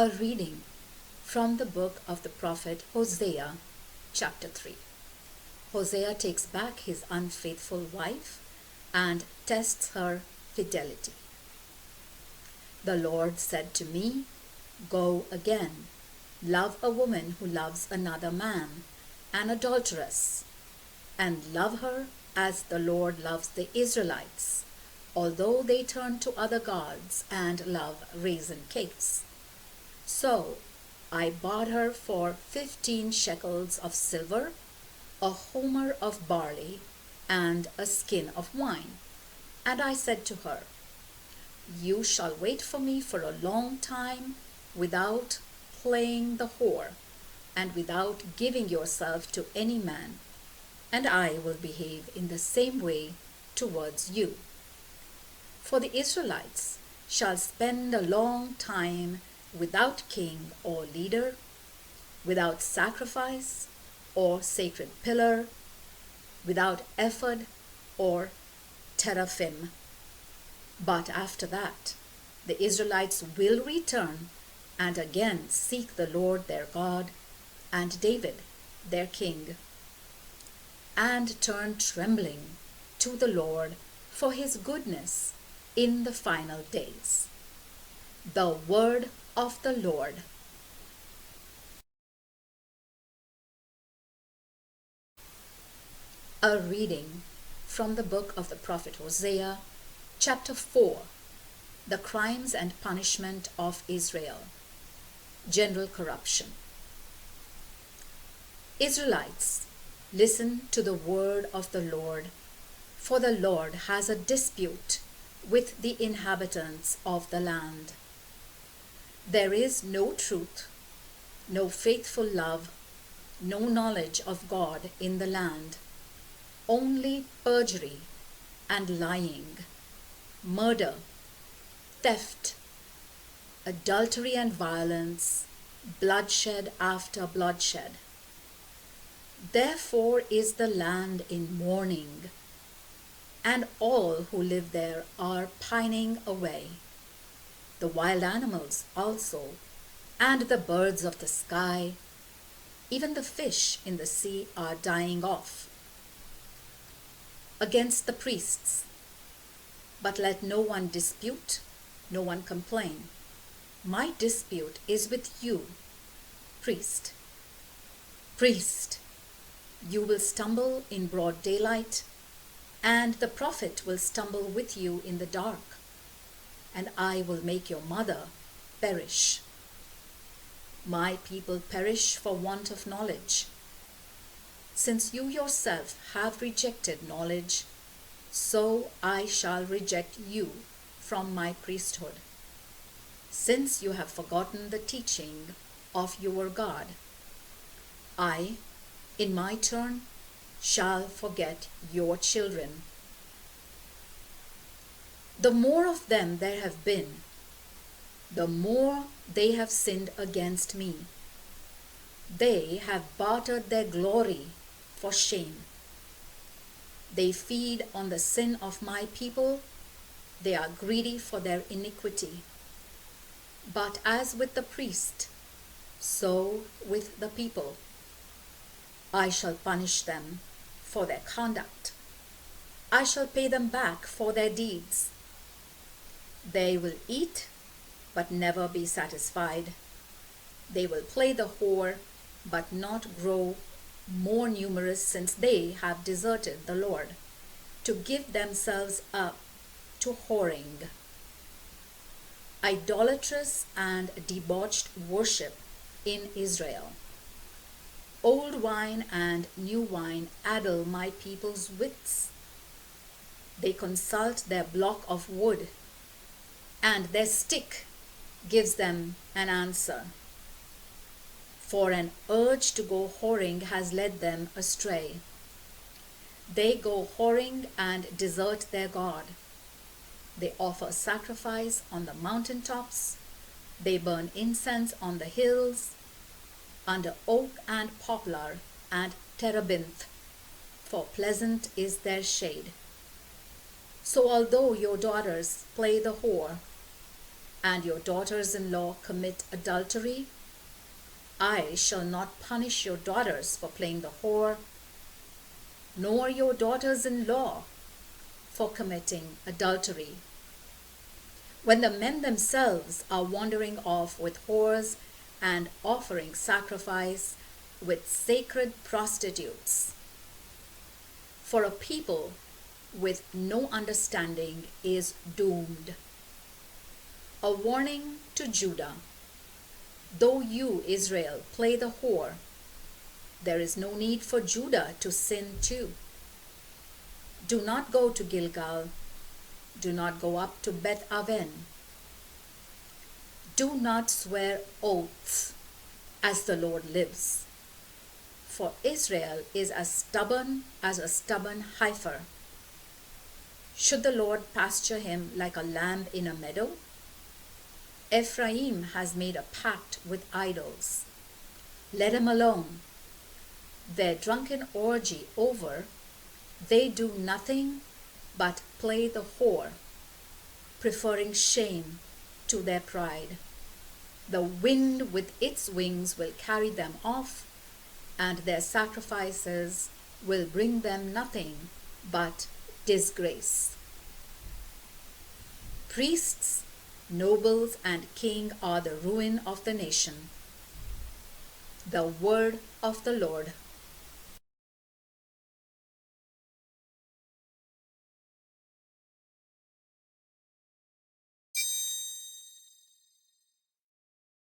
A reading from the book of the prophet Hosea, chapter 3. Hosea takes back his unfaithful wife and tests her fidelity. The Lord said to me, "Go again, love a woman who loves another man, an adulteress, and love her as the Lord loves the Israelites, although they turn to other gods and love raisin cakes." So I bought her for 15 shekels of silver, a homer of barley, and a skin of wine. And I said to her, "You shall wait for me for a long time without playing the whore, and without giving yourself to any man, and I will behave in the same way towards you." For the Israelites shall spend a long time without king or leader, without sacrifice or sacred pillar, without ephod or teraphim. But after that, the Israelites will return and again seek the Lord their God and David their king, and turn trembling to the Lord for his goodness in the final days. The word of the Lord. A reading from the book of the prophet Hosea, chapter 4. The crimes and punishment of Israel. General corruption. Israelites, listen to the word of the Lord, for the Lord has a dispute with the inhabitants of the land. There is no truth, no faithful love, no knowledge of God in the land, only perjury and lying, murder, theft, adultery and violence, bloodshed after bloodshed. Therefore is the land in mourning, and all who live there are pining away. The wild animals also, and the birds of the sky, even the fish in the sea are dying off. Against the priests, but let no one dispute, no one complain. My dispute is with you, priest. Priest, you will stumble in broad daylight, and the prophet will stumble with you in the dark, and I will make your mother perish. My people perish for want of knowledge. Since you yourself have rejected knowledge, so I shall reject you from my priesthood. Since you have forgotten the teaching of your God, I, in my turn, shall forget your children. The more of them there have been, the more they have sinned against me. They have bartered their glory for shame. They feed on the sin of my people. They are greedy for their iniquity. But as with the priest, so with the people, I shall punish them for their conduct. I shall pay them back for their deeds. They will eat, but never be satisfied. They will play the whore, but not grow more numerous, since they have deserted the Lord, to give themselves up to whoring. Idolatrous and debauched worship in Israel. Old wine and new wine addle my people's wits. They consult their block of wood, and their stick gives them an answer. For an urge to go whoring has led them astray. They go whoring and desert their God. They offer sacrifice on the mountaintops. They burn incense on the hills, under oak and poplar and terebinth, for pleasant is their shade. So although your daughters play the whore, and your daughters-in-law commit adultery, I shall not punish your daughters for playing the whore, nor your daughters-in-law for committing adultery. When the men themselves are wandering off with whores and offering sacrifice with sacred prostitutes. For a people with no understanding is doomed. A warning to Judah. Though you, Israel, play the whore, there is no need for Judah to sin too. Do not go to Gilgal. Do not go up to Beth Aven. Do not swear oaths, as the Lord lives. For Israel is as stubborn as a stubborn heifer. Should the Lord pasture him like a lamb in a meadow? Ephraim has made a pact with idols. Let him alone. Their drunken orgy over, they do nothing but play the whore, preferring shame to their pride. The wind with its wings will carry them off, and their sacrifices will bring them nothing but disgrace. Priests, nobles, and king are the ruin of the nation. The word of the Lord.